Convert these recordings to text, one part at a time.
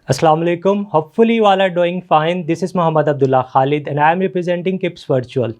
Assalamu alaikum. Hopefully you all are doing fine. This is Muhammad Abdullah Khalid and I am representing KIPS Virtual.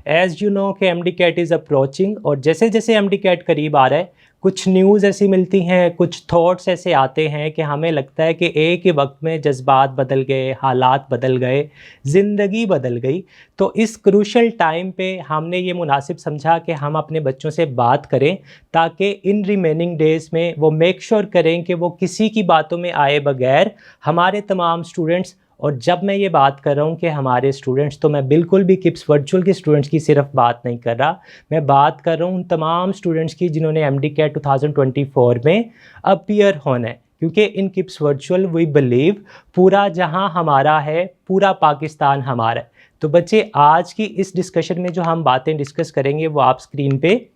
As you know कि MDCAT is approaching और जैसे जैसे MDCAT करीब आ रहा है कुछ news ऐसी मिलती हैं, कुछ थॉट्स ऐसे आते हैं कि हमें लगता है कि एक ही वक्त में जज्बात बदल गए, हालात बदल गए, ज़िंदगी बदल गई। तो इस क्रूशल टाइम पे हमने ये मुनासिब समझा कि हम अपने बच्चों से बात करें ताकि इन रिमेनिंग डेज़ में वो मेक श्योर करें कि वो किसी की बातों में आए बगैर हमारे तमाम स्टूडेंट्स, और जब मैं ये बात कर रहा हूँ कि हमारे स्टूडेंट्स, तो मैं बिल्कुल भी किप्स वर्चुअल के स्टूडेंट्स की सिर्फ बात नहीं कर रहा, मैं बात कर रहा हूँ उन तमाम स्टूडेंट्स की जिन्होंने MDCAT 2024 में अपीयर होना है। क्योंकि इन किप्स वर्चुअल वी बिलीव पूरा जहां हमारा है, पूरा पाकिस्तान हमारा है। तो बच्चे, आज की इस डिस्कशन में जो हम बातें डिस्कस करेंगे वो आप स्क्रीन पे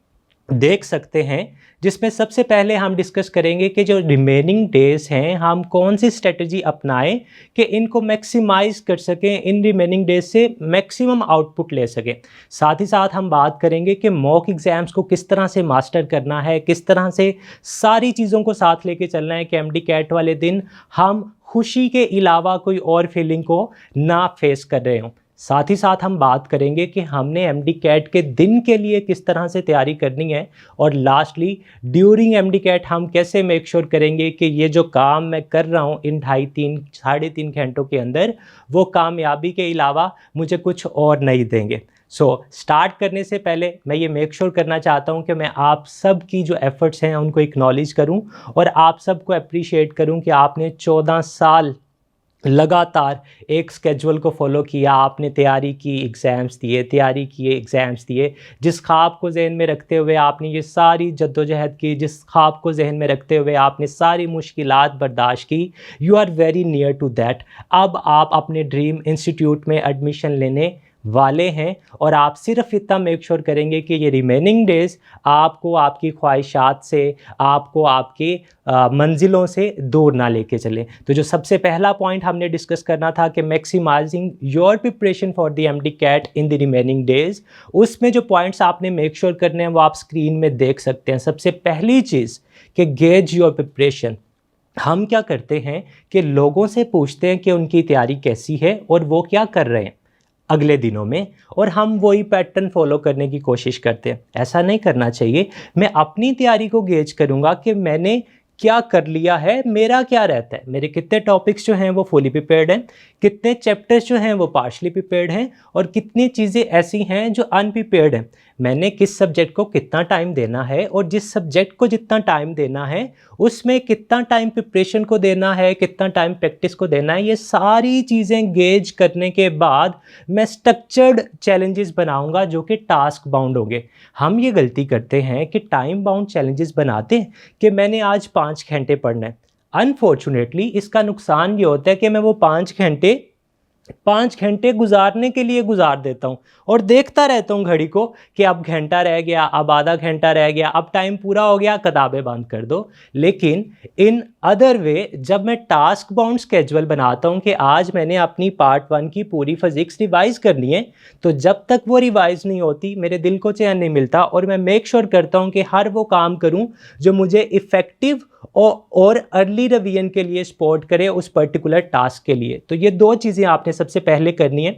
देख सकते हैं, जिसमें सबसे पहले हम डिस्कस करेंगे कि जो रिमेनिंग डेज़ हैं हम कौन सी स्ट्रेटजी अपनाएं कि इनको मैक्सिमाइज़ कर सकें, इन रिमेनिंग डेज से मैक्सिमम आउटपुट ले सकें। साथ ही साथ हम बात करेंगे कि मॉक एग्ज़ाम्स को किस तरह से मास्टर करना है, किस तरह से सारी चीज़ों को साथ लेके चलना है कि MDCAT वाले दिन हम खुशी के अलावा कोई और फीलिंग को ना फेस कर रहे हों। साथ ही साथ हम बात करेंगे कि हमने MDCAT के दिन के लिए किस तरह से तैयारी करनी है, और लास्टली ड्यूरिंग MDCAT हम कैसे मेक श्योर करेंगे कि ये जो काम मैं कर रहा हूँ इन 3.5 घंटों के अंदर, वो कामयाबी के अलावा मुझे कुछ और नहीं देंगे। स्टार्ट करने से पहले मैं ये मेक श्योर करना चाहता हूँ कि मैं आप सब की जो एफ़र्ट्स हैं उनको एक्नॉलेज करूँ और आप सबको अप्रिशिएट करूँ कि आपने 14 साल लगातार एक स्केजुअल को फॉलो किया, आपने तैयारी की, एग्ज़ाम्स दिए, तैयारी किए, एग्ज़ाम्स दिए। जिस ख्वाब को जहन में रखते हुए आपने ये सारी जद्दोजहद की, जिस ख्वाब को जहन में रखते हुए आपने सारी मुश्किलात बर्दाश्त की, you are very near to that. अब आप अपने ड्रीम इंस्टीट्यूट में एडमिशन लेने वाले हैं और आप सिर्फ इतना मेक श्योर करेंगे कि ये रिमेनिंग डेज़ आपको आपकी ख्वाहिशात से, आपको आपके मंजिलों से दूर ना लेके चलें। तो जो सबसे पहला पॉइंट हमने डिस्कस करना था कि maximising your preparation for the MDCAT in the remaining days, उसमें जो पॉइंट्स आपने मेक श्योर करने हैं वो आप स्क्रीन में देख सकते हैं। सबसे पहली चीज़ कि गेज योर प्रिपरेशन। हम क्या करते हैं कि लोगों से पूछते हैं कि उनकी तैयारी कैसी है और वो क्या कर रहे हैं अगले दिनों में, और हम वही पैटर्न फॉलो करने की कोशिश करते हैं। ऐसा नहीं करना चाहिए। मैं अपनी तैयारी को गेज करूंगा कि मैंने क्या कर लिया है, मेरा क्या रहता है, मेरे कितने टॉपिक्स जो हैं वो फुली प्रिपेयर्ड हैं, कितने चैप्टर्स जो हैं वो पार्शली प्रिपेयर्ड हैं, और कितनी चीज़ें ऐसी हैं जो अनप्रिपेयर्ड हैं। मैंने किस सब्जेक्ट को कितना टाइम देना है और जिस सब्जेक्ट को जितना टाइम देना है उसमें कितना टाइम प्रिपरेशन को देना है, कितना टाइम प्रैक्टिस को देना है, ये सारी चीज़ें गेज करने के बाद मैं स्ट्रक्चर्ड चैलेंजेस बनाऊंगा जो कि टास्क बाउंड होंगे। हम ये गलती करते हैं कि टाइम बाउंड चैलेंजेस बनाते हैं कि मैंने आज 5 घंटे पढ़ना है। अनफॉर्चुनेटली इसका नुकसान ये होता है कि मैं वो 5 घंटे गुजारने के लिए गुजार देता हूँ और देखता रहता हूँ घड़ी को कि अब घंटा रह गया, अब आधा घंटा रह गया, अब टाइम पूरा हो गया, किताबें बंद कर दो। लेकिन इन अदर वे, जब मैं टास्क बाउंड स्केजुअल बनाता हूँ कि आज मैंने अपनी पार्ट 1 की पूरी फिजिक्स रिवाइज़ करनी है, तो जब तक वो रिवाइज़ नहीं होती मेरे दिल को चैन नहीं मिलता, और मैं मेक श्योर करता हूँ कि हर वो काम करूँ जो मुझे इफ़ेक्टिव और अर्ली रिवीजन के लिए सपोर्ट करे उस पर्टिकुलर टास्क के लिए। तो ये 2 चीज़ें आपने सबसे पहले करनी है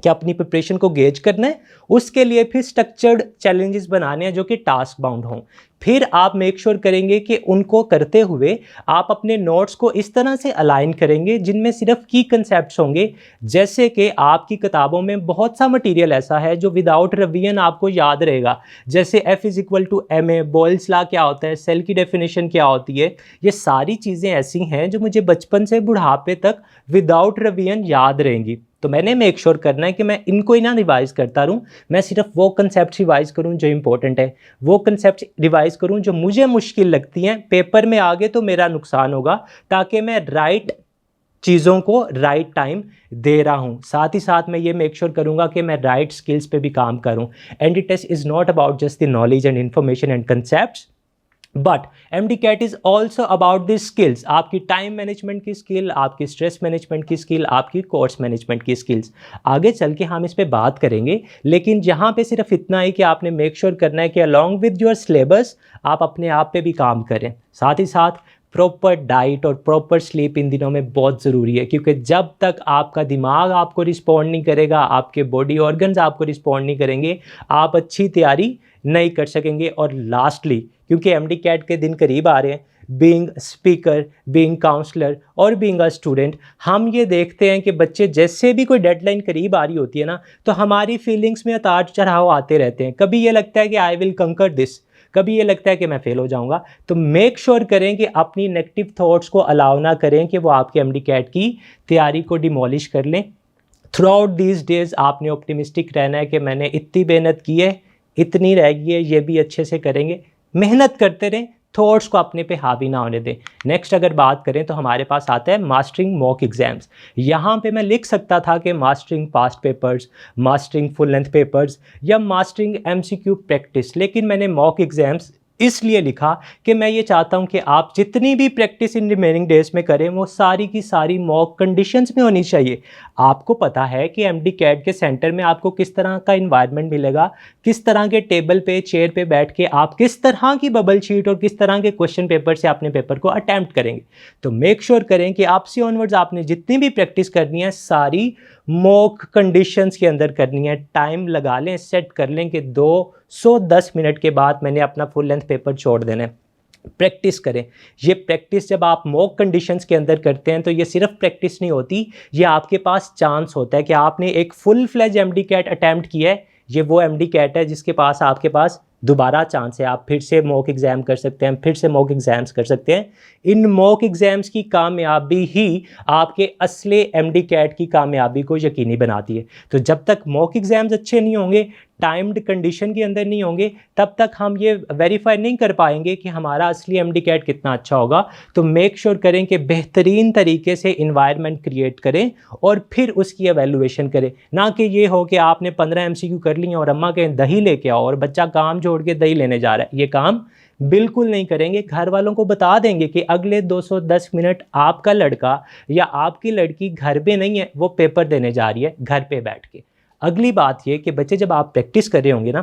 कि अपनी प्रिपरेशन को गेज करना है, उसके लिए फिर स्ट्रक्चर्ड चैलेंजेस बनाने हैं जो कि टास्क बाउंड हों। फिर आप मेक श्योर करेंगे कि उनको करते हुए आप अपने नोट्स को इस तरह से अलाइन करेंगे जिनमें सिर्फ की कंसेप्ट्स होंगे। जैसे कि आपकी किताबों में बहुत सा मटेरियल ऐसा है जो विदाउट रिवीजन आपको याद रहेगा, जैसे F=ma, बॉयल्स लॉ क्या होता है, सेल की डेफिनेशन क्या होती है। ये सारी चीज़ें ऐसी हैं जो मुझे बचपन से बुढ़ापे तक विदाउट रिवीजन याद रहेंगी। तो मैंने मेक श्योर करना है कि मैं इनको ही ना रिवाइज़ करता रहूँ, मैं सिर्फ वो कंसेप्ट रिवाइज़ करूँ जो इंपॉर्टेंट है, वो कंसेप्ट रिवाइज़ करूँ जो मुझे मुश्किल लगती हैं। पेपर में आगे तो मेरा नुकसान होगा, ताकि मैं राइट चीज़ों को राइट टाइम दे रहा हूँ। साथ ही साथ मैं ये मेक श्योर करूँगा कि मैं राइट स्किल्स पे भी काम करूँ। MD test is not about just the knowledge and information and concepts, but MDCAT is also about this skills. आपकी टाइम मैनेजमेंट की स्किल, आपकी स्ट्रेस मैनेजमेंट की स्किल, आपकी कोर्स मैनेजमेंट की स्किल्स। आगे चल के हम इस पे बात करेंगे, लेकिन यहाँ पे सिर्फ इतना ही कि आपने मेक श्योर करना है कि अलॉन्ग विद योर सिलेबस आप अपने आप पे भी काम करें। साथ ही साथ प्रॉपर डाइट और प्रॉपर स्लीप इन दिनों में बहुत ज़रूरी है, क्योंकि जब तक आपका दिमाग आपको रिस्पॉन्ड नहीं करेगा, आपके बॉडी ऑर्गन्स आपको रिस्पॉन्ड नहीं करेंगे, आप अच्छी तैयारी नहीं कर सकेंगे। और लास्टली, क्योंकि एमडी कैट के दिन करीब आ रहे हैं, बीइंग स्पीकर, बीइंग काउंसलर और बीइंग अ स्टूडेंट, हम ये देखते हैं कि बच्चे जैसे भी कोई डेडलाइन करीब आ रही होती है ना, तो हमारी फीलिंग्स में उतार चढ़ाव आते रहते हैं। कभी ये लगता है कि आई विल कंकर दिस, कभी ये लगता है कि मैं फेल हो जाऊंगा। तो मेक श्योर करें कि अपनी नेगेटिव थॉट्स को अलाउ ना करें कि वो आपके एमडी कैट की तैयारी को डिमोलिश कर लें। थ्रू आउट दीज डेज आपने ऑप्टिमिस्टिक रहना है कि मैंने इतनी मेहनत की है, इतनी रह गई है, ये भी अच्छे से करेंगे। मेहनत करते रहें, थॉट्स को अपने पे हावी ना होने दें। नेक्स्ट अगर बात करें तो हमारे पास आता है मास्टरिंग मॉक एग्जाम्स। यहाँ पे मैं लिख सकता था कि mastering past papers, mastering full length papers या मास्टरिंग एमसीक्यू प्रैक्टिस, लेकिन मैंने मॉक एग्जाम्स इसलिए लिखा कि मैं ये चाहता हूँ कि आप जितनी भी प्रैक्टिस इन रिमेनिंग डेज में करें वो सारी की सारी मॉक कंडीशंस में होनी चाहिए। आपको पता है कि एमडी कैट के सेंटर में आपको किस तरह का इन्वायरमेंट मिलेगा, किस तरह के टेबल पे चेयर पे बैठ के आप किस तरह की बबल शीट और किस तरह के क्वेश्चन पेपर से अपने पेपर को अटैम्प्ट करेंगे। तो मेक श्योर करें कि आपसे ऑनवर्ड्स आपने जितनी भी प्रैक्टिस करनी है सारी मॉक कंडीशंस के अंदर करनी है। टाइम लगा लें, सेट कर लें कि 210 मिनट के बाद मैंने अपना फुल लेंथ पेपर छोड़ देना है। प्रैक्टिस करें। ये प्रैक्टिस जब आप मॉक कंडीशंस के अंदर करते हैं तो ये सिर्फ प्रैक्टिस नहीं होती, ये आपके पास चांस होता है कि आपने एक full fledge MD CAT attempt किया है। ये वो एमडी कैट है जिसके पास आपके पास दोबारा चांस है, आप फिर से मॉक एग्ज़ाम कर सकते हैं, फिर से मॉक एग्ज़ाम्स कर सकते हैं। इन मॉक एग्ज़ाम्स की कामयाबी ही आपके असली एमडी कैट की कामयाबी को यकीनी बनाती है। तो जब तक मॉक एग्ज़ाम्स अच्छे नहीं होंगे, टाइम्ड कंडीशन के अंदर नहीं होंगे, तब तक हम ये वेरीफाई नहीं कर पाएंगे कि हमारा असली एमडी कैट कितना अच्छा होगा। तो मेक श्योर करें कि बेहतरीन तरीके से इन्वायरमेंट क्रिएट करें और फिर उसकी एवेल्युएशन करें। ना कि ये हो कि आपने 15 एमसीक्यू कर लिए और अम्मा कहें दही लेके आओ और बच्चा काम छोड़ के दही लेने जा रहा है, ये काम बिल्कुल नहीं करेंगे। घर वालों को बता देंगे कि अगले 210 मिनट आपका लड़का या आपकी लड़की घर पे नहीं है, वो पेपर देने जा रही है घर पे बैठ के। अगली बात ये कि बच्चे जब आप प्रैक्टिस कर रहे होंगे ना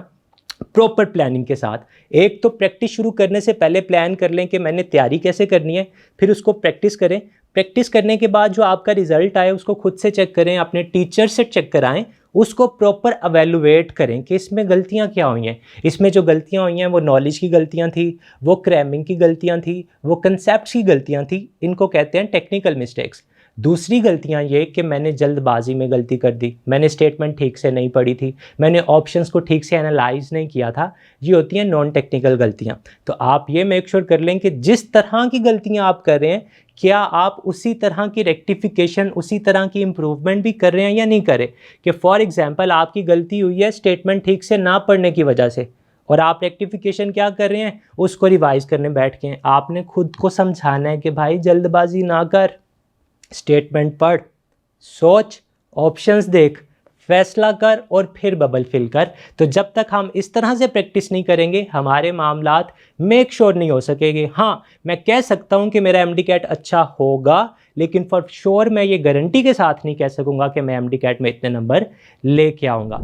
प्रॉपर प्लानिंग के साथ, एक तो प्रैक्टिस शुरू करने से पहले प्लान कर लें कि मैंने तैयारी कैसे करनी है, फिर उसको प्रैक्टिस करें। प्रैक्टिस करने के बाद जो आपका रिजल्ट आए उसको खुद से चेक करें, अपने टीचर से चेक कराएं, उसको प्रॉपर एवेलुएट करें कि इसमें गलतियां क्या हुई हैं। इसमें जो गलतियां हुई हैं वो नॉलेज की गलतियां थी, वो क्रैमिंग की गलतियां थी, वो कंसेप्ट की गलतियां थी, इनको कहते हैं टेक्निकल मिस्टेक्स। दूसरी गलतियां ये कि मैंने जल्दबाजी में गलती कर दी, मैंने स्टेटमेंट ठीक से नहीं पढ़ी थी, मैंने ऑप्शंस को ठीक से एनालाइज नहीं किया था, ये होती हैं नॉन टेक्निकल गलतियां। तो आप ये मेक श्योर कर लें कि जिस तरह की गलतियां आप कर रहे हैं क्या आप उसी तरह की रेक्टिफिकेशन, उसी तरह की इम्प्रूवमेंट भी कर रहे हैं या नहीं कर रहे। कि फॉर एग्जांपल आपकी गलती हुई है स्टेटमेंट ठीक से ना पढ़ने की वजह से, और आप रेक्टिफिकेशन क्या कर रहे हैं, उसको रिवाइज करने बैठ के। आपने खुद को समझाना है कि भाई जल्दबाजी ना कर, स्टेटमेंट पढ़, सोच, ऑप्शंस देख, फैसला कर और फिर बबल फिल कर। तो जब तक हम इस तरह से प्रैक्टिस नहीं करेंगे हमारे मामलात मेक श्योर नहीं हो सकेंगे। हाँ, मैं कह सकता हूँ कि मेरा एमडी कैट अच्छा होगा, लेकिन फॉर श्योर मैं ये गारंटी के साथ नहीं कह सकूँगा कि मैं एमडी कैट में इतने नंबर लेके आऊँगा।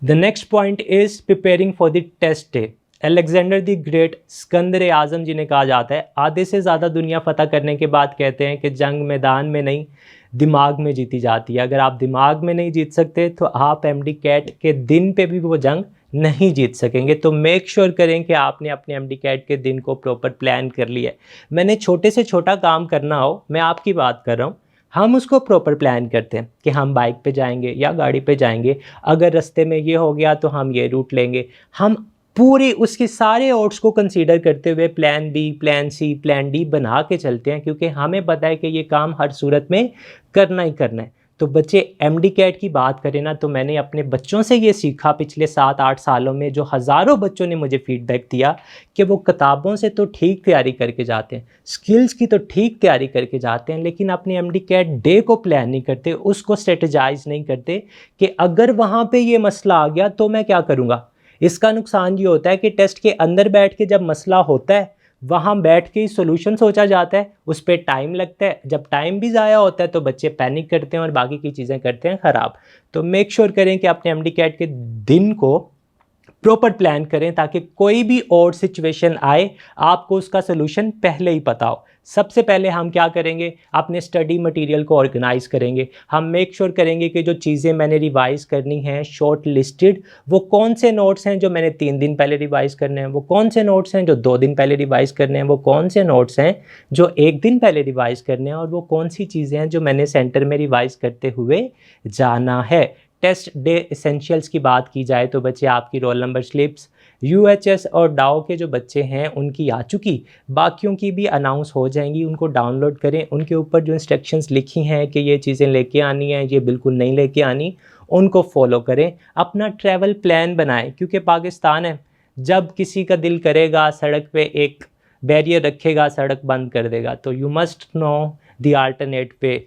The next point is preparing for the test day. Alexander the great, Sikandar Azam जिन्हें कहा जाता है, आधे से ज़्यादा दुनिया फतह करने के बाद कहते हैं कि जंग मैदान में नहीं दिमाग में जीती जाती है। अगर आप दिमाग में नहीं जीत सकते तो आप एमडी कैट के दिन पे भी वो जंग नहीं जीत सकेंगे। तो मेक श्योर करें कि आपने अपने एमडी कैट के दिन को प्रॉपर प्लान कर लिया है। मैंने छोटे से छोटा काम करना हो, मैं आपकी बात कर रहा हूँ, हम उसको प्रॉपर प्लान करते हैं कि हम बाइक पे जाएंगे या गाड़ी पे जाएंगे, अगर रास्ते में ये हो गया तो हम ये रूट लेंगे। हम पूरी उसके सारे ऑड्स को कंसीडर करते हुए plan B, plan C, plan D बना के चलते हैं, क्योंकि हमें पता है कि ये काम हर सूरत में करना ही करना है। तो बच्चे एमडी कैट की बात करें ना, तो मैंने अपने बच्चों से ये सीखा पिछले 7-8 सालों में, जो हज़ारों बच्चों ने मुझे फीडबैक दिया कि वो किताबों से तो ठीक तैयारी करके जाते हैं, स्किल्स की तो ठीक तैयारी करके जाते हैं, लेकिन अपने एमडी कैट डे को प्लान नहीं करते, उसको स्ट्रेटजाइज नहीं करते कि अगर वहाँ पर ये मसला आ गया तो मैं क्या करूँगा। इसका नुकसान ये होता है कि टेस्ट के अंदर बैठ के जब मसला होता है वहाँ बैठ के ही सोल्यूशन सोचा जाता है, उस पर टाइम लगता है, जब टाइम भी ज़ाया होता है तो बच्चे पैनिक करते हैं और बाकी की चीज़ें करते हैं ख़राब। तो मेक श्योर करें कि अपने एमडी कैट के दिन को प्रॉपर प्लान करें ताकि कोई भी और सिचुएशन आए आपको उसका सोल्यूशन पहले ही पता हो। सबसे पहले हम क्या करेंगे, अपने स्टडी मटेरियल को ऑर्गेनाइज करेंगे। हम मेक श्योर करेंगे कि जो चीज़ें मैंने रिवाइज करनी हैं शॉर्ट लिस्टेड, वो कौन से नोट्स हैं जो मैंने 3 दिन पहले रिवाइज करने हैं, वो कौन से नोट्स हैं जो 2 दिन पहले रिवाइज करने हैं, वो कौन से नोट्स हैं जो 1 दिन पहले रिवाइज करने हैं, और वो कौन सी चीज़ें हैं जो मैंने सेंटर में रिवाइज करते हुए जाना है। टेस्ट डे एसेंशियल्स की बात की जाए तो बच्चे आपकी रोल नंबर स्लिप्स यूएचएस और डाओ के जो बच्चे हैं उनकी आ चुकी, बाकियों की भी अनाउंस हो जाएंगी, उनको डाउनलोड करें। उनके ऊपर जो इंस्ट्रक्शंस लिखी हैं कि ये चीज़ें लेके आनी है, ये बिल्कुल नहीं लेके आनी, उनको फॉलो करें। अपना ट्रैवल प्लान बनाएं, क्योंकि पाकिस्तान है, जब किसी का दिल करेगा सड़क पे एक बैरियर रखेगा, सड़क बंद कर देगा। तो you must know the alternate पे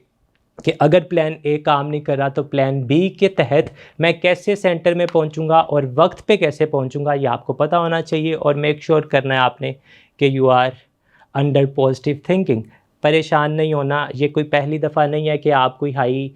कि अगर प्लान ए काम नहीं कर रहा तो प्लान बी के तहत मैं कैसे सेंटर में पहुंचूंगा और वक्त पे कैसे पहुंचूंगा, ये आपको पता होना चाहिए। और मेक श्योर करना है आपने कि you are under positive thinking. परेशान नहीं होना, ये कोई पहली दफ़ा नहीं है कि आप कोई हाई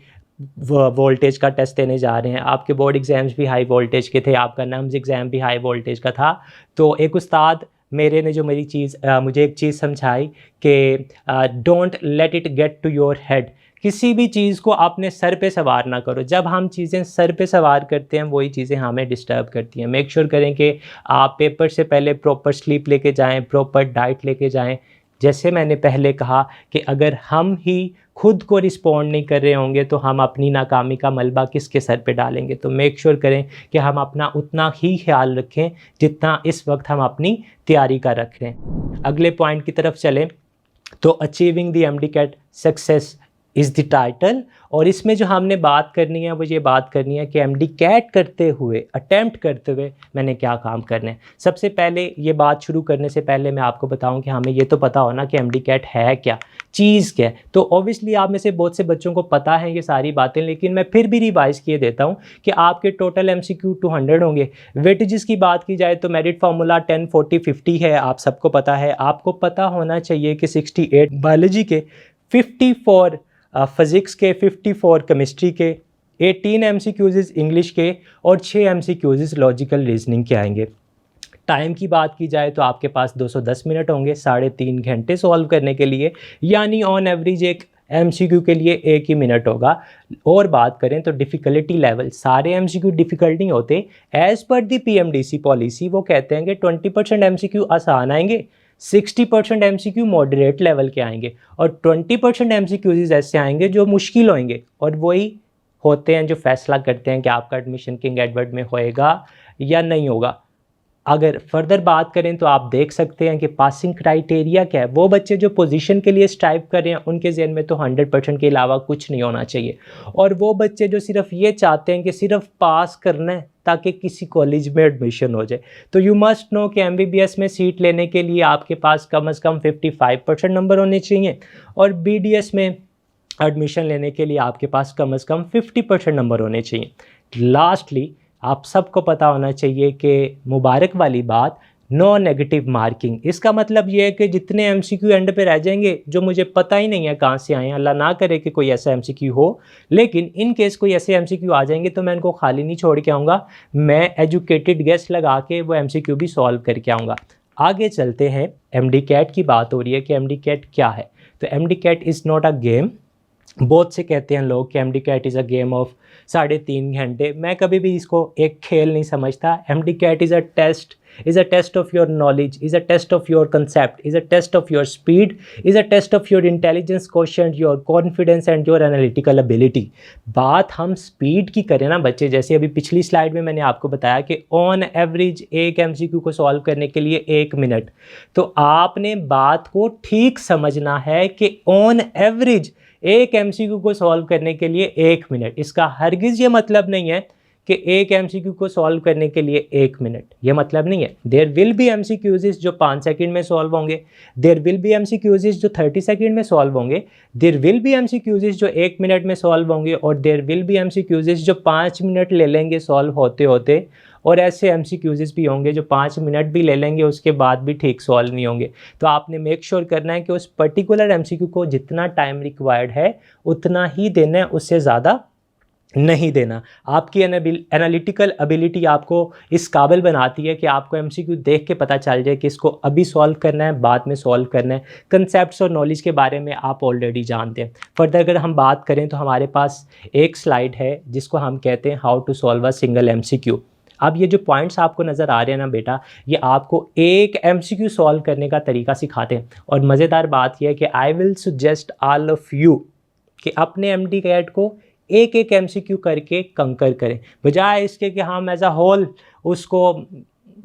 वोल्टेज का टेस्ट देने जा रहे हैं। आपके बोर्ड एग्ज़ाम्स भी हाई वोल्टेज के थे, आपका नम्स एग्ज़ाम भी हाई वोल्टेज का था। तो एक उस्ताद मेरे ने जो मुझे एक चीज़ समझाई कि don't let it get to your head. किसी भी चीज़ को अपने सर पे सवार ना करो। जब हम चीज़ें सर पे सवार करते हैं वही चीज़ें हमें डिस्टर्ब करती हैं। मेक श्योर करें कि आप पेपर से पहले प्रॉपर स्लीप लेके जाएं, प्रॉपर डाइट लेके जाएं। जैसे मैंने पहले कहा कि अगर हम ही खुद को रिस्पॉन्ड नहीं कर रहे होंगे तो हम अपनी नाकामी का मलबा किसके सर पे डालेंगे। तो मेक श्योर करें कि हम अपना उतना ही ख्याल रखें जितना इस वक्त हम अपनी तैयारी का रख रहे हैं। अगले पॉइंट की तरफ चलें तो achieving the MDCAT success is the title. और इसमें जो हमने बात करनी है वो ये बात करनी है कि एमडीकैट करते हुए, अटेम्प्ट करते हुए मैंने क्या काम करने हैं। सबसे पहले ये बात शुरू करने से पहले मैं आपको बताऊं कि हमें ये तो पता होना कि एमडीकैट है क्या, चीज़ क्या है। तो ऑब्वियसली आप में से बहुत से बच्चों को पता है ये सारी बातें, लेकिन मैं फिर भी रिवाइज़ किए देता हूँ कि आपके टोटल MCQ 200 होंगे। वेटेजेस की बात की जाए तो मेरिट फार्मूला 10 40 50 है, आप सबको पता है। आपको पता होना चाहिए कि 68 बायोलॉजी के, 54 फिज़िक्स के, 54 केमिस्ट्री के, 18 MCQs इंग्लिश के और 6 MCQs लॉजिकल रीजनिंग के आएंगे। टाइम की बात की जाए तो आपके पास 210 मिनट होंगे 3.5 घंटे सॉल्व करने के लिए, यानी ऑन एवरेज एक MCQ के लिए 1 ही मिनट होगा। और बात करें तो डिफ़िकल्टी लेवल, सारे MCQ डिफ़िकल्ट नहीं होते। एज़ पर दी PMDC पॉलिसी वो कहते हैं कि 20% MCQ आसान आएंगे, 60% MCQ मॉडरेट लेवल के आएंगे और 20% MCQs ऐसे आएंगे जो मुश्किल होंगे। और वही होते हैं जो फैसला करते हैं कि आपका एडमिशन किंग एडवर्ड में होएगा या नहीं होगा। अगर फर्दर बात करें तो आप देख सकते हैं कि पासिंग क्राइटेरिया क्या है। वो बच्चे जो पोजीशन के लिए स्ट्राइव कर रहे हैं उनके ज़हन में तो 100% के अलावा कुछ नहीं होना चाहिए। और वो बच्चे जो सिर्फ ये चाहते हैं कि सिर्फ पास करना है ताकि किसी कॉलेज में एडमिशन हो जाए, तो यू मस्ट नो कि MBBS में सीट लेने के लिए आपके पास कम से कम 55% नंबर होने चाहिए और BDS में एडमिशन लेने के लिए आपके पास कम से कम 50% नंबर होने चाहिए। लास्टली आप सबको पता होना चाहिए कि मुबारक वाली बात, नो नेगेटिव मार्किंग। इसका मतलब ये है कि जितने MCQ एंड पे रह जाएंगे जो मुझे पता ही नहीं है कहाँ से आए हैं, अल्लाह ना करे कि कोई ऐसा MCQ हो, लेकिन इन केस कोई ऐसे MCQ आ जाएंगे तो मैं इनको खाली नहीं छोड़ के आऊँगा, मैं एजुकेटेड गेस लगा के वो MCQ भी सॉल्व करके आऊँगा। आगे चलते हैं, MDCAT की बात हो रही है कि MDCAT क्या है। तो MDCAT is not a game. बहुत से कहते हैं लोग कि MDCAT is a game of 3.5 घंटे। मैं कभी भी इसको एक खेल नहीं समझता। MDCAT is a test of your knowledge, is a test of your concept, is a test of your speed, is a test of your intelligence question, your confidence and your analytical ability. बात हम speed की करें ना बच्चे, जैसे अभी पिछली slide में मैंने आपको बताया कि ऑन एवरेज एक MCQ को सॉल्व करने के लिए 1 मिनट, तो आपने बात को ठीक समझना है कि ऑन एवरेज एक MCQ को सॉल्व करने के लिए 1 मिनट। इसका हरगिज़ ये मतलब नहीं है कि एक MCQ को सॉल्व करने के लिए 1 मिनट, ये मतलब नहीं है। देयर विल बी MCQs जो 5 सेकंड में सॉल्व होंगे, देयर विल बी MCQs जो 30 सेकंड में सॉल्व होंगे, देयर विल बी MCQs जो 1 मिनट में सॉल्व होंगे और देयर विल बी MCQs जो 5 मिनट ले लेंगे सॉल्व होते होते, और ऐसे MCQs भी होंगे जो 5 मिनट भी ले लेंगे उसके बाद भी ठीक सॉल्व नहीं होंगे। तो आपने मेक श्योर करना है कि उस पर्टिकुलर MCQ को जितना टाइम रिक्वायर्ड है उतना ही देना है, उससे ज़्यादा नहीं देना। आपकी एनालिटिकल एबिलिटी आपको इस काबिल बनाती है कि आपको एमसीक्यू देख के पता चल जाए कि इसको अभी सॉल्व करना है, बाद में सॉल्व करना है। कंसेप्ट्स और नॉलेज के बारे में आप ऑलरेडी जानते हैं। फर्दर अगर हम बात करें तो हमारे पास एक स्लाइड है जिसको हम कहते हैं how to solve a single MCQ. अब ये जो पॉइंट्स आपको नज़र आ रहे हैं ना बेटा, ये आपको एक एमसीक्यू सॉल्व करने का तरीका सिखाते हैं। और मज़ेदार बात यह है कि I will suggest all of you कि अपने एमडी कैट को एक एक एमसीक्यू करके कंकर करें, बजाय इसके कि हम एज अ होल उसको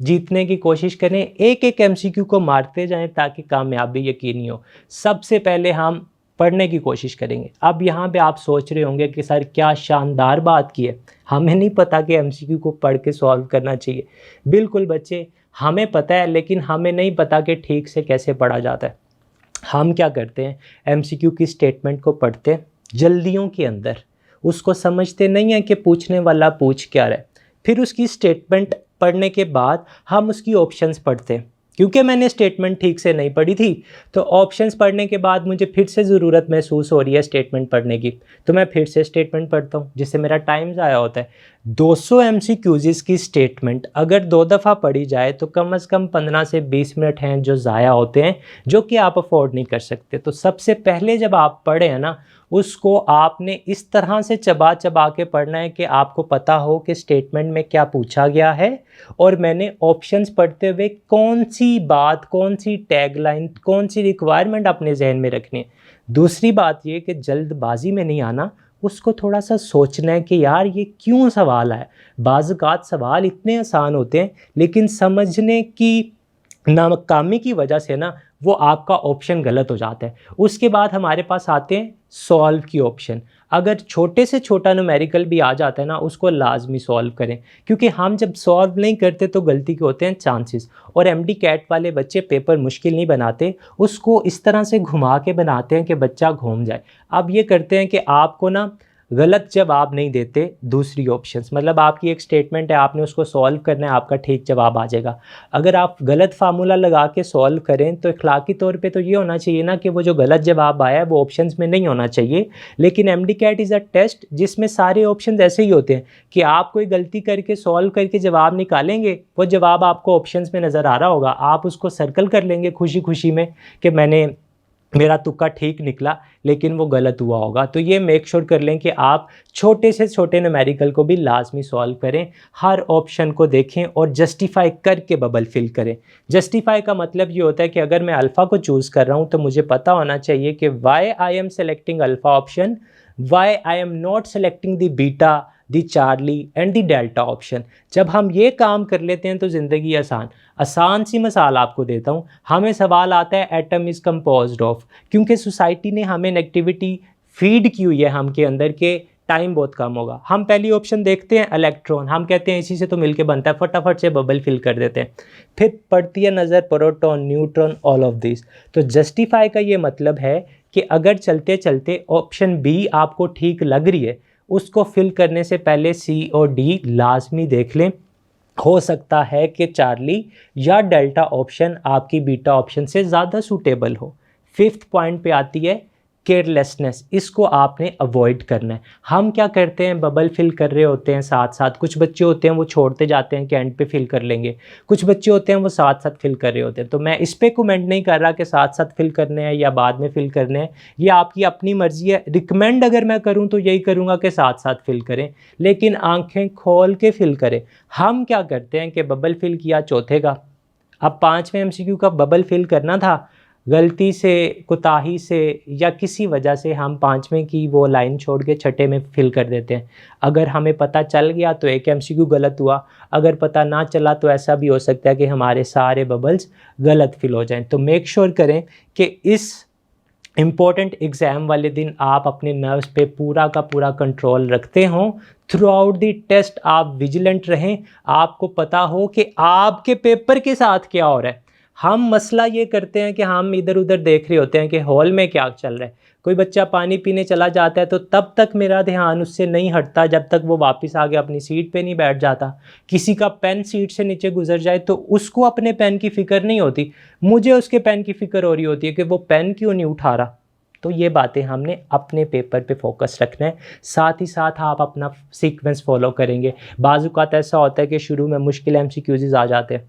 जीतने की कोशिश करें। एक एक एमसीक्यू को मारते जाएं ताकि कामयाबी यकीनी हो। सबसे पहले हम पढ़ने की कोशिश करेंगे। अब यहाँ पे आप सोच रहे होंगे कि सर क्या शानदार बात की है, हमें नहीं पता कि एमसीक्यू को पढ़ के सॉल्व करना चाहिए। बिल्कुल बच्चे, हमें पता है, लेकिन हमें नहीं पता कि ठीक से कैसे पढ़ा जाता है। हम क्या करते हैं, एमसीक्यू की स्टेटमेंट को पढ़ते हैं जल्दियों के अंदर, उसको समझते नहीं है कि पूछने वाला पूछ क्या रहा है। फिर उसकी स्टेटमेंट पढ़ने के बाद हम उसकी ऑप्शंस पढ़ते हैं। क्योंकि मैंने स्टेटमेंट ठीक से नहीं पढ़ी थी, तो ऑप्शंस पढ़ने के बाद मुझे फिर से ज़रूरत महसूस हो रही है स्टेटमेंट पढ़ने की, तो मैं फिर से स्टेटमेंट पढ़ता हूँ, जिससे मेरा टाइम ज़ाया होता है। 200 एमसीक्यूज़ की स्टेटमेंट अगर 2 दफ़ा पढ़ी जाए तो कम से कम 15 से 20 मिनट हैं जो ज़ाया होते हैं, जो कि आप अफोर्ड नहीं कर सकते। तो सबसे पहले जब आप पढ़े हैं ना, उसको आपने इस तरह से चबा चबा के पढ़ना है कि आपको पता हो कि स्टेटमेंट में क्या पूछा गया है, और मैंने ऑप्शंस पढ़ते हुए कौन सी बात, कौन सी टैगलाइन, कौन सी रिक्वायरमेंट अपने जहन में रखनी है। दूसरी बात ये कि जल्दबाजी में नहीं आना, उसको थोड़ा सा सोचना है कि यार ये क्यों सवाल है। बाज़-औक़ात सवाल इतने आसान होते हैं, लेकिन समझने की नाकामी की वजह से ना वो आपका ऑप्शन गलत हो जाता है। उसके बाद हमारे पास आते हैं सॉल्व की ऑप्शन। अगर छोटे से छोटा न्यूमेरिकल भी आ जाता है ना, उसको लाजमी सॉल्व करें, क्योंकि हम जब सॉल्व नहीं करते तो गलती के होते हैं चांसेस। और एमडी कैट वाले बच्चे पेपर मुश्किल नहीं बनाते, उसको इस तरह से घुमा के बनाते हैं कि बच्चा घूम जाए। अब ये करते हैं कि आपको ना गलत जवाब नहीं देते दूसरी ऑप्शंस, मतलब आपकी एक स्टेटमेंट है, आपने उसको सॉल्व करना है, आपका ठीक जवाब आ जाएगा। अगर आप गलत फार्मूला लगा के सॉल्व करें तो इखलाकी तौर पे तो ये होना चाहिए ना कि वो जो गलत जवाब आया है वो ऑप्शंस में नहीं होना चाहिए। लेकिन MD CAT is a test जिसमें सारे ऑप्शन ऐसे ही होते हैं कि आप कोई गलती करके सॉल्व करके जवाब निकालेंगे, वो जवाब आपको ऑप्शंस में नज़र आ रहा होगा, आप उसको सर्कल कर लेंगे खुशी खुशी में कि मेरा तुक्का ठीक निकला, लेकिन वो गलत हुआ होगा। तो ये मेक श्योर कर लें कि आप छोटे से छोटे न्यूमेरिकल को भी लाजमी सॉल्व करें, हर ऑप्शन को देखें और जस्टिफाई करके बबल फिल करें। जस्टिफाई का मतलब ये होता है कि अगर मैं अल्फ़ा को चूज़ कर रहा हूँ तो मुझे पता होना चाहिए कि why I am selecting alpha option, why I am not selecting the beta, the Charlie and the delta option. जब हम ये काम कर लेते हैं तो ज़िंदगी आसान सी मिसाल आपको देता हूँ। हमें सवाल आता है एटम इज़ कंपोज्ड ऑफ, क्योंकि सोसाइटी ने हमें नेगेटिविटी फीड की हुई है हम के अंदर के टाइम बहुत कम होगा। हम पहली ऑप्शन देखते हैं इलेक्ट्रॉन, हम कहते हैं इसी से तो मिलके बनता है, फटाफट से बबल फिल कर देते हैं। फिर पड़ती है नज़र proton, neutron, all of this. तो जस्टिफाई का ये मतलब है कि अगर चलते चलते ऑप्शन बी आपको ठीक लग रही है, उसको फिल करने से पहले सी और डी लाजमी देख लें। हो सकता है कि चार्ली या डेल्टा ऑप्शन आपकी बीटा ऑप्शन से ज़्यादा सूटेबल हो। फिफ्थ पॉइंट पे आती है केयरलेसनेस, इसको आपने अवॉइड करना है। हम क्या करते हैं, बबल फिल कर रहे होते हैं साथ साथ, कुछ बच्चे होते हैं वो छोड़ते जाते हैं कि एंड पे फिल कर लेंगे, कुछ बच्चे होते हैं वो साथ साथ फिल कर रहे होते हैं। तो मैं इस पे कमेंट नहीं कर रहा कि साथ साथ फिल करने हैं या बाद में फिल करने हैं, ये आपकी अपनी मर्जी है। रिकमेंड अगर मैं करूँ तो यही करूँगा कि साथ साथ फिल करें, लेकिन आंखें खोल के फिल करें। हम क्या करते हैं कि बबल फिल किया चौथे का, अब 5वें एमसीक्यू का बबल फिल करना था, गलती से, कोताही से या किसी वजह से हम 5वें की वो लाइन छोड़ के छठे में फिल कर देते हैं। अगर हमें पता चल गया तो एक एमसीक्यू गलत हुआ, अगर पता ना चला तो ऐसा भी हो सकता है कि हमारे सारे बबल्स गलत फिल हो जाएं। तो मेक श्योर करें कि इस इम्पॉर्टेंट एग्ज़ाम वाले दिन आप अपने नर्व्स पे पूरा का पूरा कंट्रोल रखते हों। थ्रू आउट द टेस्ट आप विजिलेंट रहें, आपको पता हो कि आपके पेपर के साथ क्या हो रहा है। हम मसला ये करते हैं कि हम इधर उधर देख रहे होते हैं कि हॉल में क्या चल रहा है। कोई बच्चा पानी पीने चला जाता है तो तब तक मेरा ध्यान उससे नहीं हटता जब तक वो वापस आके अपनी सीट पे नहीं बैठ जाता। किसी का पेन सीट से नीचे गुजर जाए तो उसको अपने पेन की फ़िक्र नहीं होती, मुझे उसके पेन की फ़िक्र हो रही होती है कि वो पेन क्यों नहीं उठा रहा। तो ये बातें हमने अपने पेपर पे फोकस रखना है। साथ ही साथ आप अपना सीक्वेंस फॉलो करेंगे। बाज़ औक़ात ऐसा होता है कि शुरू में मुश्किल एमसीक्यूज़ आ जाते हैं,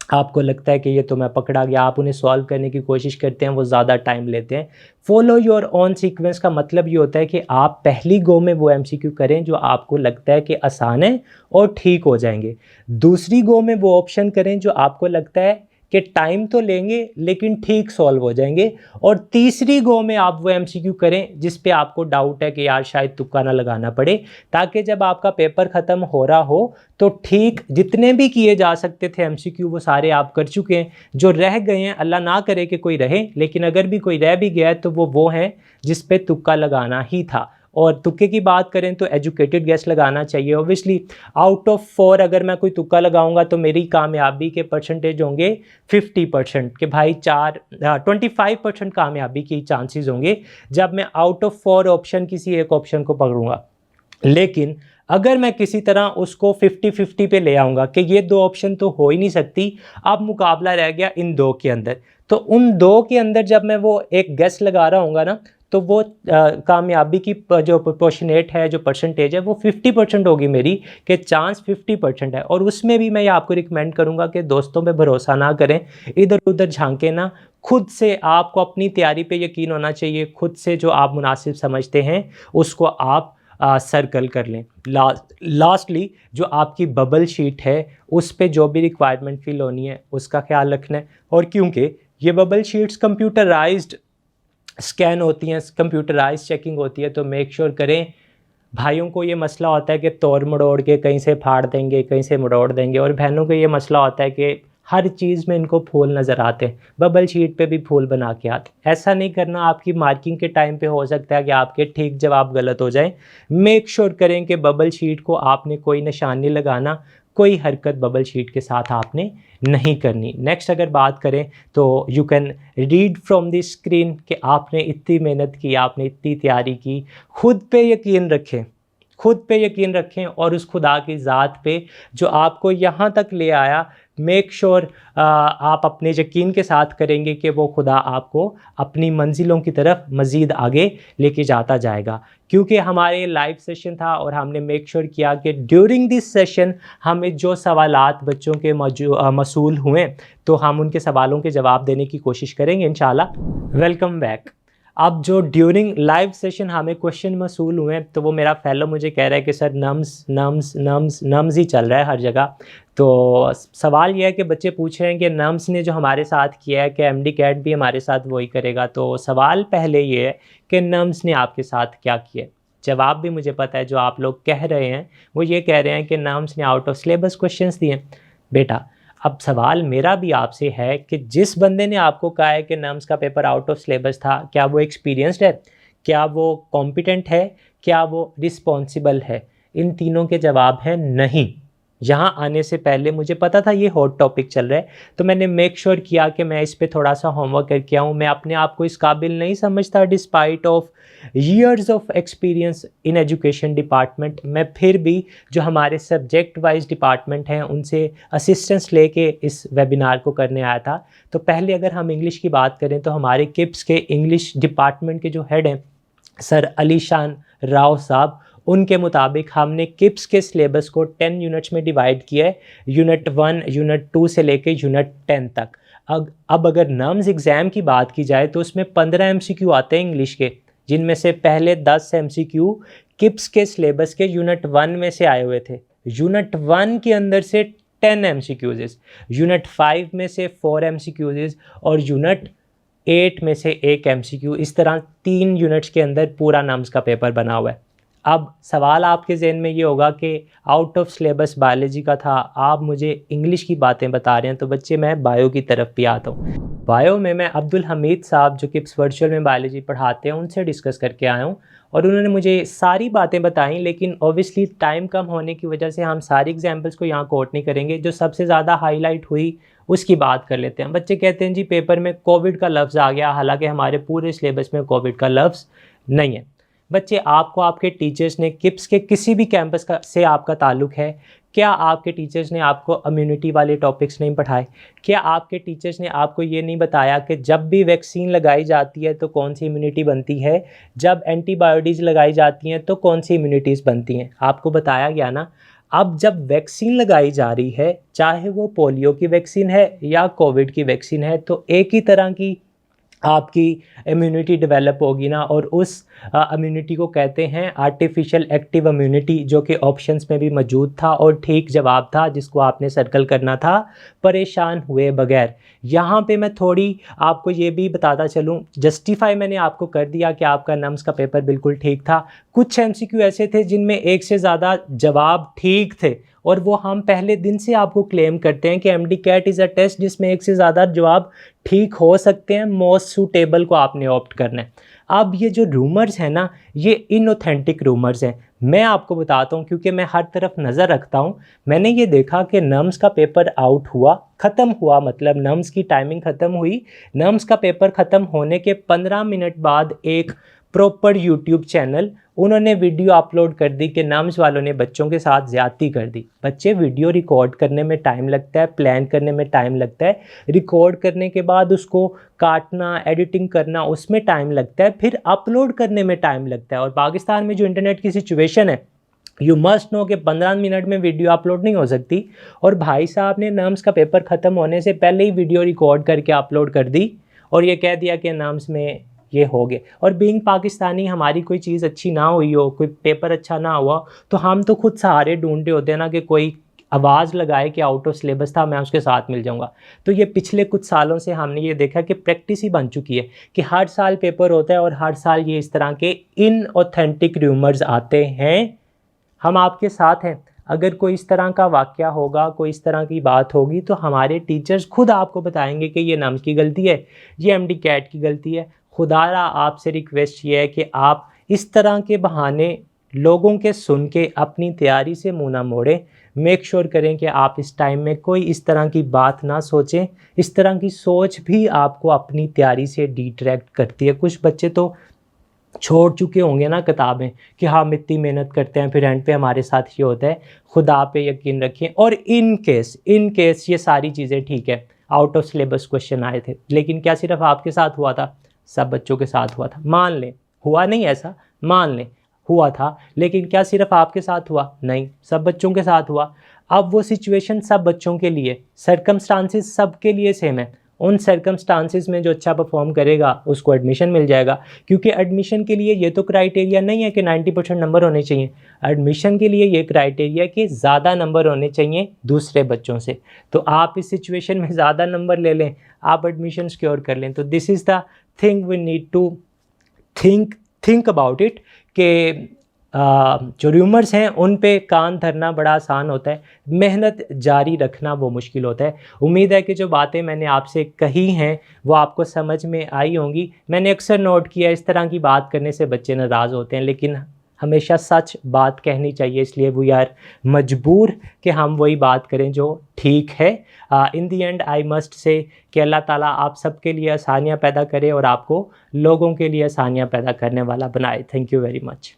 आपको लगता है कि ये तो मैं पकड़ा गया, आप उन्हें सॉल्व करने की कोशिश करते हैं, वो ज़्यादा टाइम लेते हैं। फॉलो योर ओन सीक्वेंस का मतलब ये होता है कि आप पहली गो में वो एमसीक्यू करें जो आपको लगता है कि आसान है और ठीक हो जाएंगे। दूसरी गो में वो ऑप्शन करें जो आपको लगता है कि टाइम तो लेंगे लेकिन ठीक सॉल्व हो जाएंगे। और तीसरी गो में आप वो एमसीक्यू करें जिस पे आपको डाउट है कि यार शायद तुक्का ना लगाना पड़े, ताकि जब आपका पेपर ख़त्म हो रहा हो तो ठीक जितने भी किए जा सकते थे एमसीक्यू वो सारे आप कर चुके हैं। जो रह गए हैं, अल्लाह ना करे कि कोई रहे, लेकिन अगर भी कोई रह भी गया है तो वो हैं जिस पे तुक्का लगाना ही था। और तुक्के की बात करें तो एजुकेटेड गेस लगाना चाहिए। ऑब्वियसली आउट ऑफ 4 अगर मैं कोई तुक्का लगाऊंगा तो मेरी कामयाबी के परसेंटेज होंगे 50%, कि भाई 25% कामयाबी की चांसेस होंगे जब मैं आउट ऑफ 4 ऑप्शन किसी एक ऑप्शन को पकड़ूंगा। लेकिन अगर मैं किसी तरह उसको 50-50 पे ले आऊँगा कि ये 2 ऑप्शन तो हो ही नहीं सकती, अब मुकाबला रह गया इन 2 के अंदर, तो उन 2 के अंदर जब मैं वो एक गेस लगा रहा हूँगा ना, तो वो कामयाबी की जो प्रोपोर्शनेट है, जो परसेंटेज है, वो 50% होगी मेरी, कि चांस 50% है। और उसमें भी मैं ये आपको रिकमेंड करूँगा कि दोस्तों पे भरोसा ना करें, इधर उधर झांके ना, खुद से आपको अपनी तैयारी पे यकीन होना चाहिए। खुद से जो आप मुनासिब समझते हैं उसको आप सर्कल कर लें। लास्टली जो आपकी बबल शीट है उस पे जो भी रिक्वायरमेंट फिल होनी है उसका ख्याल रखना है। और क्योंकि ये बबल शीट्स कंप्यूटराइज्ड स्कैन होती हैं, कंप्यूटराइज चेकिंग होती है, तो मेक श्योर करें। भाइयों को ये मसला होता है कि तोड़ मड़ोड़ के कहीं से फाड़ देंगे, कहीं से मड़ोड़ देंगे, और बहनों को ये मसला होता है कि हर चीज़ में इनको फूल नज़र आते हैं, बबल शीट पे भी फूल बना के आते। ऐसा नहीं करना। आपकी मार्किंग के टाइम पे हो सकता है कि आपके ठीक जवाब गलत हो जाएं। मेक श्योर करें कि बबल शीट को आपने कोई निशान नहीं लगाना, कोई हरकत बबल शीट के साथ आपने नहीं करनी। नेक्स्ट अगर बात करें तो you can read from the screen कि आपने इतनी मेहनत की, आपने इतनी तैयारी की। खुद पे यकीन रखें, खुद पे यकीन रखें और उस खुदा की ज़ात पे जो आपको यहाँ तक ले आया, मेक श्योर आप अपने यकीन के साथ करेंगे कि वो खुदा आपको अपनी मंजिलों की तरफ मज़ीद आगे लेके जाता जाएगा। क्योंकि हमारे लाइव सेशन था और हमने मेक श्योर किया कि ड्यूरिंग दिस सेशन हमें जो सवालात बच्चों के मसूल हुए तो हम उनके सवालों के जवाब देने की कोशिश करेंगे इंशाल्लाह। Welcome back. अब जो ड्यूरिंग लाइव सेशन हमें क्वेश्चन मसूल हुए तो वो मेरा फेलो मुझे कह रहा है कि सर नम्स ही चल रहा है हर जगह। तो सवाल यह है कि बच्चे पूछ रहे हैं कि नम्स ने जो हमारे साथ किया है कि एमडी कैट भी हमारे साथ वही करेगा। तो सवाल पहले ये है कि नम्स ने आपके साथ क्या किया। जवाब भी मुझे पता है, जो आप लोग कह रहे हैं वो ये कह रहे हैं कि नम्स ने आउट ऑफ सिलेबस क्वेश्चंस दिए। बेटा अब सवाल मेरा भी आपसे है कि जिस बंदे ने आपको कहा है कि नम्स का पेपर आउट ऑफ सिलेबस था, क्या वो एक्सपीरियंस्ड है, क्या वो कॉम्पिटेंट है, क्या वो रिस्पॉन्सिबल है? इन तीनों के जवाब हैं नहीं। यहाँ आने से पहले मुझे पता था ये हॉट टॉपिक चल रहा है, तो मैंने मेक श्योर किया कि मैं इस पे थोड़ा सा होमवर्क करके आऊँ। मैं अपने आप को इस काबिल नहीं समझता, despite of years of experience in education department, मैं फिर भी जो हमारे सब्जेक्ट वाइज डिपार्टमेंट हैं उनसे असिस्टेंस लेके इस वेबिनार को करने आया था। तो पहले अगर हम इंग्लिश की बात करें तो हमारे किप्स के इंग्लिश डिपार्टमेंट के जो हेड हैं सर अलीशान राव साहब, उनके मुताबिक हमने किप्स के सिलेबस को 10 यूनिट्स में डिवाइड किया है, यूनिट 1 यूनिट 2 से लेके यूनिट 10 तक। अब अगर नम्स एग्ज़ाम की बात की जाए तो उसमें 15 एमसीक्यू आते हैं इंग्लिश के, जिनमें से पहले 10 एमसीक्यू किप्स के सिलेबस के यूनिट 1 में से आए हुए थे। यूनिट 1 के अंदर से 10 एमसीक्यूज़, यूनिट 5 में से 4 एमसीक्यूज़ और यूनिट 8 में से 1 एमसीक्यू। इस तरह 3 यूनिट्स के अंदर पूरा नम्स का पेपर बना हुआ है। अब सवाल आपके जहन में ये होगा कि आउट ऑफ सिलेबस बायोलॉजी का था, आप मुझे इंग्लिश की बातें बता रहे हैं। तो बच्चे मैं बायो की तरफ भी आता हूँ। बायो में मैं अब्दुल हमीद साहब जो किप्स वर्चुअल में बायोलॉजी पढ़ाते हैं उनसे डिस्कस करके आया हूँ और उन्होंने मुझे सारी बातें बताई, लेकिन ऑब्वियसली टाइम कम होने की वजह से हम सारी एग्जाम्पल्स को यहाँ कोट नहीं करेंगे। जो सबसे ज़्यादा हाईलाइट हुई उसकी बात कर लेते हैं। बच्चे कहते हैं जी पेपर में कोविड का लफ्ज़ आ गया, हालांकि हमारे पूरे सिलेबस में कोविड का लफ्ज़ नहीं है। बच्चे, आपको आपके टीचर्स ने किप्स के किसी भी कैंपस का से आपका ताल्लुक़ है, क्या आपके टीचर्स ने आपको इम्यूनिटी वाले टॉपिक्स नहीं पढ़ाए? क्या आपके टीचर्स ने आपको ये नहीं बताया कि जब भी वैक्सीन लगाई जाती है तो कौन सी इम्यूनिटी बनती है, जब एंटीबायोटिक्स लगाई जाती हैं तो कौन सी इम्यूनिटीज़ बनती हैं? आपको बताया गया ना। अब जब वैक्सीन लगाई जा रही है, चाहे वो पोलियो की वैक्सीन है या कोविड की वैक्सीन है, तो एक ही तरह की आपकी इम्यूनिटी डेवलप होगी ना, और उस इम्यूनिटी को कहते हैं आर्टिफिशियल एक्टिव इम्यूनिटी, जो कि ऑप्शंस में भी मौजूद था और ठीक जवाब था जिसको आपने सर्कल करना था, परेशान हुए बगैर। यहाँ पे मैं थोड़ी आपको ये भी बताता चलूँ, जस्टिफाई मैंने आपको कर दिया कि आपका नम्स का पेपर बिल्कुल ठीक था। कुछ MCQ ऐसे थे जिनमें एक से ज़्यादा जवाब ठीक थे, और वो हम पहले दिन से आपको क्लेम करते हैं कि MD-CAT इज़ अ टेस्ट जिसमें एक से ज़्यादा जवाब ठीक हो सकते हैं, मोस्ट सूटेबल को आपने ऑप्ट करना है। अब ये जो रूमर्स हैं ना, ये इनऑथेंटिक रूमर्स हैं। मैं आपको बताता हूँ क्योंकि मैं हर तरफ नज़र रखता हूँ। मैंने ये देखा कि नम्स का पेपर आउट हुआ, ख़त्म हुआ, मतलब नम्स की टाइमिंग ख़त्म हुई। नम्स का पेपर ख़त्म होने के 15 मिनट बाद एक प्रॉपर यूट्यूब चैनल, उन्होंने वीडियो अपलोड कर दी कि नम्स वालों ने बच्चों के साथ ज़्यादती कर दी। बच्चे, वीडियो रिकॉर्ड करने में टाइम लगता है, प्लान करने में टाइम लगता है, रिकॉर्ड करने के बाद उसको काटना, एडिटिंग करना, उसमें टाइम लगता है, फिर अपलोड करने में टाइम लगता है। और पाकिस्तान में जो इंटरनेट की सिचुएशन है, यू मस्ट नो कि 15 मिनट में वीडियो अपलोड नहीं हो सकती। और भाई साहब ने नम्स का पेपर ख़त्म होने से पहले ही वीडियो रिकॉर्ड करके अपलोड कर दी और ये कह दिया कि नम्स में ये हो गए। और बीइंग पाकिस्तानी, हमारी कोई चीज़ अच्छी ना हुई हो, कोई पेपर अच्छा ना हुआ, तो हम तो खुद सहारे ढूंढते होते हैं ना कि कोई आवाज़ लगाए कि आउट ऑफ सिलेबस था, मैं उसके साथ मिल जाऊंगा। तो ये पिछले कुछ सालों से हमने ये देखा कि प्रैक्टिस ही बन चुकी है कि हर साल पेपर होता है और हर साल ये इस तरह के इनऑथेंटिक रूमर्स आते हैं। हम आपके साथ हैं। अगर कोई इस तरह का वाक़या होगा, कोई इस तरह की बात होगी, तो हमारे टीचर्स खुद आपको बताएंगे कि ये नम्स की गलती है, ये MD-CAT की गलती है। खुदारा आपसे रिक्वेस्ट ये है कि आप इस तरह के बहाने लोगों के सुन के अपनी तैयारी से मुँह ना मोड़ें। मेक श्योर करें कि आप इस टाइम में कोई इस तरह की बात ना सोचें। इस तरह की सोच भी आपको अपनी तैयारी से डिट्रैक्ट करती है। कुछ बच्चे तो छोड़ चुके होंगे ना किताबें कि हम इतनी मेहनत करते हैं, फिर एंड पे हमारे साथ ये होता है। खुदा पे यकीन रखें। और इन केस ये सारी चीज़ें ठीक है, आउट ऑफ सिलेबस क्वेश्चन आए थे, लेकिन क्या सिर्फ आपके साथ हुआ था? सब बच्चों के साथ हुआ था। मान लें हुआ नहीं ऐसा, मान लें हुआ था, लेकिन क्या सिर्फ आपके साथ हुआ? नहीं, सब बच्चों के साथ हुआ। अब वो सिचुएशन सब बच्चों के लिए, सर्कमस्टांसिस सब के लिए सेम है। उन सर्कमस्टांसिस में जो अच्छा परफॉर्म करेगा उसको एडमिशन मिल जाएगा, क्योंकि एडमिशन के लिए ये तो क्राइटेरिया नहीं है कि 90% नंबर होने चाहिए। एडमिशन के लिए ये क्राइटेरिया कि ज़्यादा नंबर होने चाहिए दूसरे बच्चों से। तो आप इस सिचुएशन में ज़्यादा नंबर ले लें, आप एडमिशन सिक्योर कर लें। तो this is the thing we need to think about it कि जो रूमर्स हैं उन पे कान धरना बड़ा आसान होता है, मेहनत जारी रखना वो मुश्किल होता है। उम्मीद है कि जो बातें मैंने आपसे कही हैं वो आपको समझ में आई होंगी। मैंने अक्सर नोट किया इस तरह की बात करने से बच्चे नाराज़ होते हैं, लेकिन हमेशा सच बात कहनी चाहिए, इसलिए वो यार मजबूर कि हम वही बात करें जो ठीक है। इन दी एंड आई मस्ट से कि अल्लाह ताला आप सबके लिए आसानियाँ पैदा करे और आपको लोगों के लिए आसानियाँ पैदा करने वाला बनाए। Thank you very much.